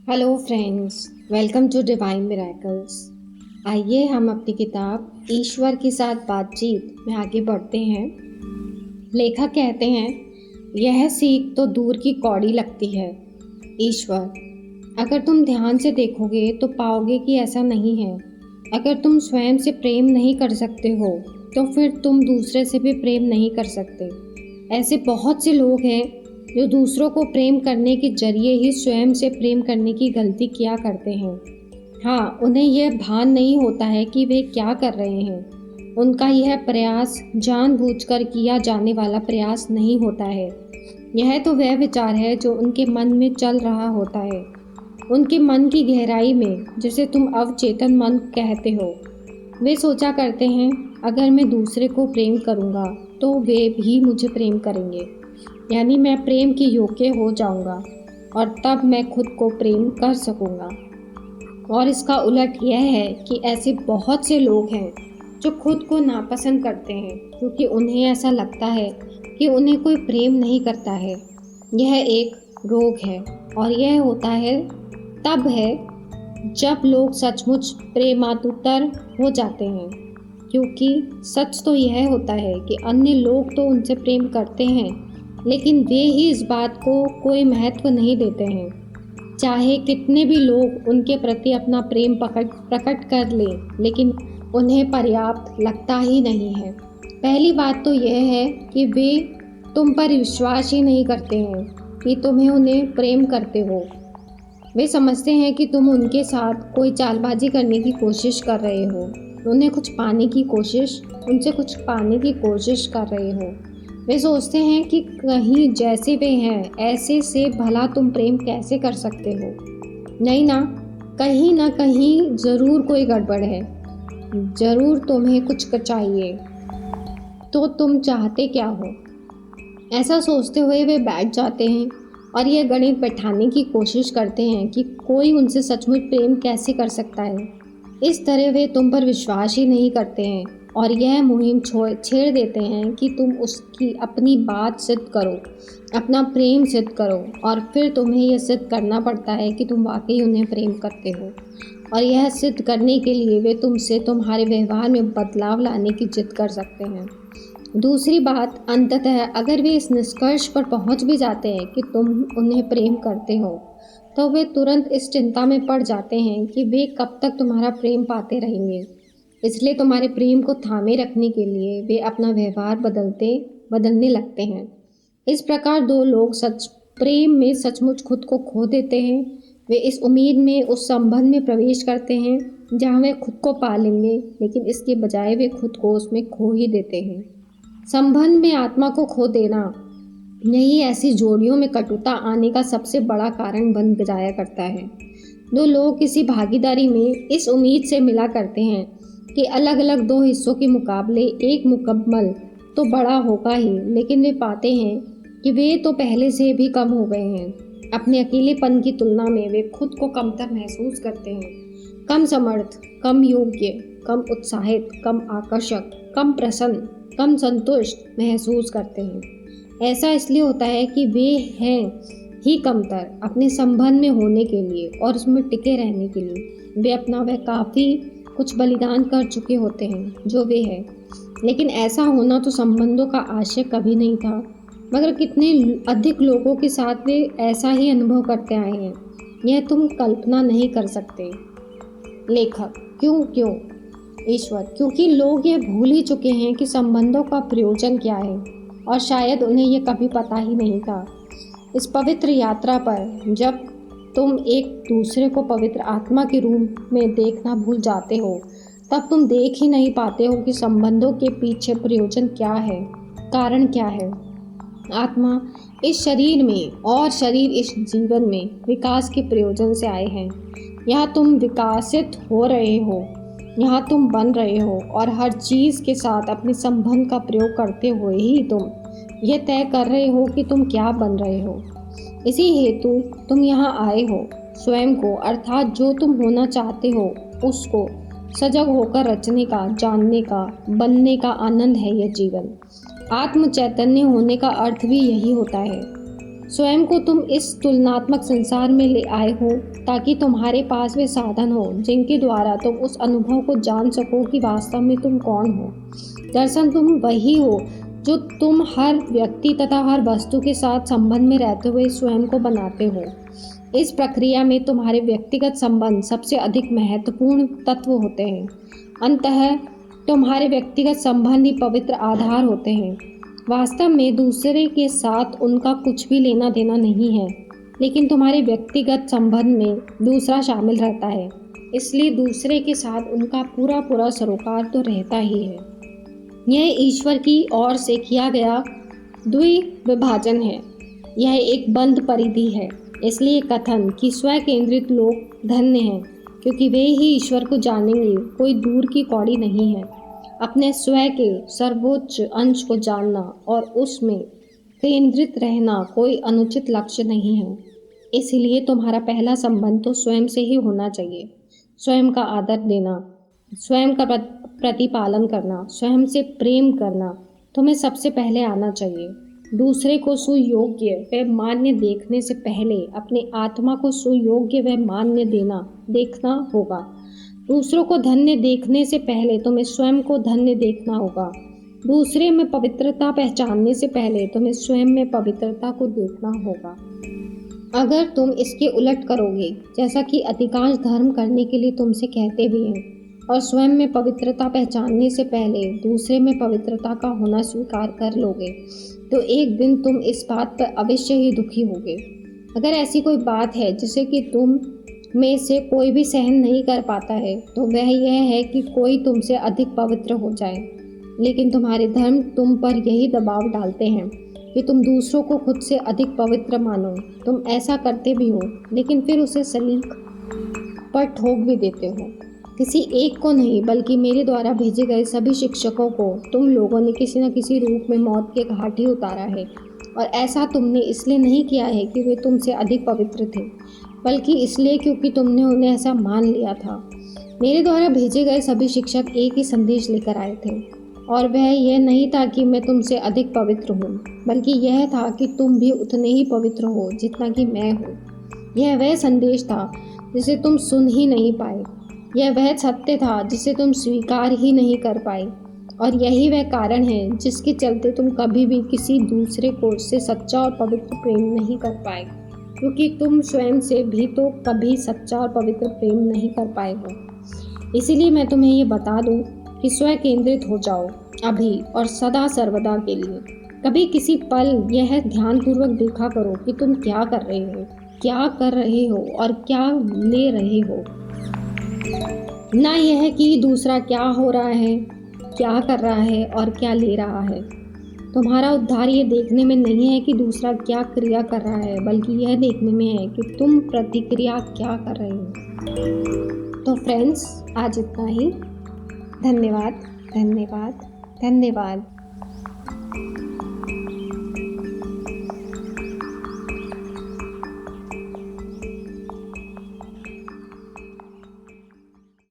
Hello friends, welcome to divine miracles. आइए हम अपनी किताब ईश्वर के साथ बातचीत में आगे बढ़ते हैं। लेखक कहते हैं, यह सीख तो दूर की कौड़ी लगती है। ईश्वर, अगर तुम ध्यान से देखोगे तो पाओगे कि ऐसा नहीं है। अगर तुम स्वयं से प्रेम नहीं कर सकते हो तो फिर तुम दूसरे से भी प्रेम नहीं कर सकते। ऐसे बहुत से लोग हैं जो दूसरों को प्रेम करने के जरिए ही स्वयं से प्रेम करने की गलती किया करते हैं। हाँ, उन्हें यह भान नहीं होता है कि वे क्या कर रहे हैं। उनका यह प्रयास जानबूझकर किया जाने वाला प्रयास नहीं होता है। यह तो वह विचार है जो उनके मन में चल रहा होता है, उनके मन की गहराई में, जिसे तुम अवचेतन मन कहते हो। वे सोचा करते हैं, अगर मैं दूसरे को प्रेम करूँगा तो वे भी मुझे प्रेम करेंगे, यानी मैं प्रेम के योग्य हो जाऊंगा और तब मैं खुद को प्रेम कर सकूंगा। और इसका उलट यह है कि ऐसे बहुत से लोग हैं जो खुद को नापसंद करते हैं क्योंकि उन्हें ऐसा लगता है कि उन्हें कोई प्रेम नहीं करता है। यह एक रोग है और यह होता है तब है जब लोग सचमुच प्रेमातुर हो जाते हैं, क्योंकि सच तो यह होता है कि अन्य लोग तो उनसे प्रेम करते हैं, लेकिन वे ही इस बात को कोई महत्व नहीं देते हैं। चाहे कितने भी लोग उनके प्रति अपना प्रेम प्रकट कर लें, लेकिन उन्हें पर्याप्त लगता ही नहीं है। पहली बात तो यह है कि वे तुम पर विश्वास ही नहीं करते हैं कि तुम्हें उन्हें प्रेम करते हो। वे समझते हैं कि तुम उनके साथ कोई चालबाजी करने की कोशिश कर रहे हो, उनसे कुछ पाने की कोशिश कर रहे हो। वे सोचते हैं कि कहीं जैसे वे हैं ऐसे से भला तुम प्रेम कैसे कर सकते हो। नहीं ना कहीं ज़रूर कोई गड़बड़ है, ज़रूर तुम्हें कुछ चाहिए। तो तुम चाहते क्या हो? ऐसा सोचते हुए वे बैठ जाते हैं और यह गणित बैठाने की कोशिश करते हैं कि कोई उनसे सचमुच प्रेम कैसे कर सकता है। इस तरह वे तुम पर विश्वास ही नहीं करते हैं और यह मुहिम छेड़ देते हैं कि तुम उसकी अपनी बात सिद्ध करो, अपना प्रेम सिद्ध करो, और फिर तुम्हें यह सिद्ध करना पड़ता है कि तुम वाकई उन्हें प्रेम करते हो। और यह सिद्ध करने के लिए वे तुमसे तुम्हारे व्यवहार में बदलाव लाने की जिद कर सकते हैं। दूसरी बात, अंततः अगर वे इस निष्कर्ष पर पहुंच भी जाते हैं कि तुम उन्हें प्रेम करते हो, तो वे तुरंत इस चिंता में पड़ जाते हैं कि वे कब तक तुम्हारा प्रेम पाते रहेंगे। इसलिए तुम्हारे प्रेम को थामे रखने के लिए वे अपना व्यवहार बदलने लगते हैं। इस प्रकार दो लोग प्रेम में सचमुच खुद को खो देते हैं। वे इस उम्मीद में उस संबंध में प्रवेश करते हैं जहां वे खुद को पा लेंगे, लेकिन इसके बजाय वे खुद को उसमें खो ही देते हैं। संबंध में आत्मा को खो देना, यही ऐसी जोड़ियों में कटुता आने का सबसे बड़ा कारण बन जाया करता है। दो लोग किसी भागीदारी में इस उम्मीद से मिला करते हैं कि अलग अलग दो हिस्सों के मुकाबले एक मुकम्मल तो बड़ा होगा ही, लेकिन वे पाते हैं कि वे तो पहले से भी कम हो गए हैं। अपने अकेलेपन की तुलना में वे खुद को कमतर महसूस करते हैं, कम समर्थ, कम योग्य, कम उत्साहित, कम आकर्षक, कम प्रसन्न, कम संतुष्ट महसूस करते हैं। ऐसा इसलिए होता है कि वे हैं ही कमतर अपने संबंध में होने के लिए और उसमें टिके रहने के लिए। वे अपना वह काफ़ी कुछ बलिदान कर चुके होते हैं जो वे हैं, लेकिन ऐसा होना तो संबंधों का आशय कभी नहीं था। मगर कितने अधिक लोगों के साथ वे ऐसा ही अनुभव करते आए हैं, यह तुम कल्पना नहीं कर सकते। लेखक, क्यों ईश्वर, क्योंकि लोग ये भूल ही चुके हैं कि संबंधों का प्रयोजन क्या है, और शायद उन्हें यह कभी पता ही नहीं था। इस पवित्र यात्रा पर जब तुम एक दूसरे को पवित्र आत्मा के रूप में देखना भूल जाते हो, तब तुम देख ही नहीं पाते हो कि संबंधों के पीछे प्रयोजन क्या है, कारण क्या है। आत्मा इस शरीर में और शरीर इस जीवन में विकास के प्रयोजन से आए हैं। यहाँ तुम विकासित हो रहे हो, यहाँ तुम बन रहे हो, और हर चीज़ के साथ अपने संबंध का प्रयोग करते हुए ही तुम ये तय कर रहे हो कि तुम क्या बन रहे हो। इसी हेतु तुम यहाँ आए हो। स्वयं को, अर्थात जो तुम होना चाहते हो उसको सजग होकर रचने का, जानने का, बनने का आनंद है यह जीवन। आत्म चैतन्य होने का अर्थ भी यही होता है। स्वयं को तुम इस तुलनात्मक संसार में ले आए हो ताकि तुम्हारे पास वे साधन हो जिनके द्वारा तुम उस अनुभव को जान सको कि वास्तव में तुम कौन हो। दरअसल तुम वही हो जो तुम हर व्यक्ति तथा हर वस्तु के साथ संबंध में रहते हुए स्वयं को बनाते हो। इस प्रक्रिया में तुम्हारे व्यक्तिगत संबंध सबसे अधिक महत्वपूर्ण तत्व होते हैं। अंततः तुम्हारे व्यक्तिगत संबंध ही पवित्र आधार होते हैं। वास्तव में दूसरे के साथ उनका कुछ भी लेना देना नहीं है, लेकिन तुम्हारे व्यक्तिगत संबंध में दूसरा शामिल रहता है, इसलिए दूसरे के साथ उनका पूरा सरोकार तो रहता ही है। यह ईश्वर की ओर से किया गया द्विविभाजन है। यह एक बंद परिधि है। इसलिए कथन कि स्व केंद्रित लोग धन्य हैं, क्योंकि वे ही ईश्वर को जानेंगे, कोई दूर की कौड़ी नहीं है। अपने स्व के सर्वोच्च अंश को जानना और उसमें केंद्रित रहना कोई अनुचित लक्ष्य नहीं है। इसलिए तुम्हारा पहला संबंध तो स्वयं से ही होना चाहिए। स्वयं का आदर देना, स्वयं का प्रतिपालन करना, स्वयं से प्रेम करना तुम्हें सबसे पहले आना चाहिए। दूसरे को सुयोग्य व मान्य देखने से पहले अपने आत्मा को सुयोग्य व मान्य देखना होगा। दूसरों को धन्य देखने से पहले तुम्हें स्वयं को धन्य देखना होगा। दूसरे में पवित्रता पहचानने से पहले तुम्हें स्वयं में पवित्रता को देखना होगा। अगर तुम इसके उलट करोगे, जैसा कि अधिकांश धर्म करने के लिए तुमसे कहते भी हैं, और स्वयं में पवित्रता पहचानने से पहले दूसरे में पवित्रता का होना स्वीकार कर लोगे, तो एक दिन तुम इस बात पर अवश्य ही दुखी होगे। अगर ऐसी कोई बात है जिसे कि तुम में से कोई भी सहन नहीं कर पाता है, तो वह यह है कि कोई तुमसे अधिक पवित्र हो जाए। लेकिन तुम्हारे धर्म तुम पर यही दबाव डालते हैं कि तुम दूसरों को खुद से अधिक पवित्र मानो। तुम ऐसा करते भी हो, लेकिन फिर उसे सलीक पर ठोक भी देते हो। किसी एक को नहीं, बल्कि मेरे द्वारा भेजे गए सभी शिक्षकों को तुम लोगों ने किसी न किसी रूप में मौत के घाट ही उतारा है। और ऐसा तुमने इसलिए नहीं किया है कि वे तुमसे अधिक पवित्र थे, बल्कि इसलिए क्योंकि तुमने उन्हें ऐसा मान लिया था। मेरे द्वारा भेजे गए सभी शिक्षक एक ही संदेश लेकर आए थे, और वह यह नहीं था कि मैं तुमसे अधिक पवित्र हूँ, बल्कि यह था कि तुम भी उतने ही पवित्र हो जितना कि मैं हूँ। यह वह संदेश था जिसे तुम सुन ही नहीं पाए। यह वह सत्य था जिसे तुम स्वीकार ही नहीं कर पाए। और यही वह कारण है जिसके चलते तुम कभी भी किसी दूसरे को से सच्चा और पवित्र प्रेम नहीं कर पाए, क्योंकि तुम स्वयं से भी तो कभी सच्चा और पवित्र प्रेम नहीं कर पाए हो। इसीलिए मैं तुम्हें ये बता दूं कि स्व केंद्रित हो जाओ अभी और सदा सर्वदा के लिए। कभी किसी पल यह ध्यानपूर्वक देखा करो कि तुम क्या कर रहे हो, क्या कर रहे हो और क्या ले रहे हो। ना यह कि दूसरा क्या हो रहा है, क्या कर रहा है और क्या ले रहा है। तुम्हारा उद्धार ये देखने में नहीं है कि दूसरा क्या क्रिया कर रहा है, बल्कि यह देखने में है कि तुम प्रतिक्रिया क्या कर रहे हो। तो फ्रेंड्स, आज इतना ही। धन्यवाद, धन्यवाद, धन्यवाद।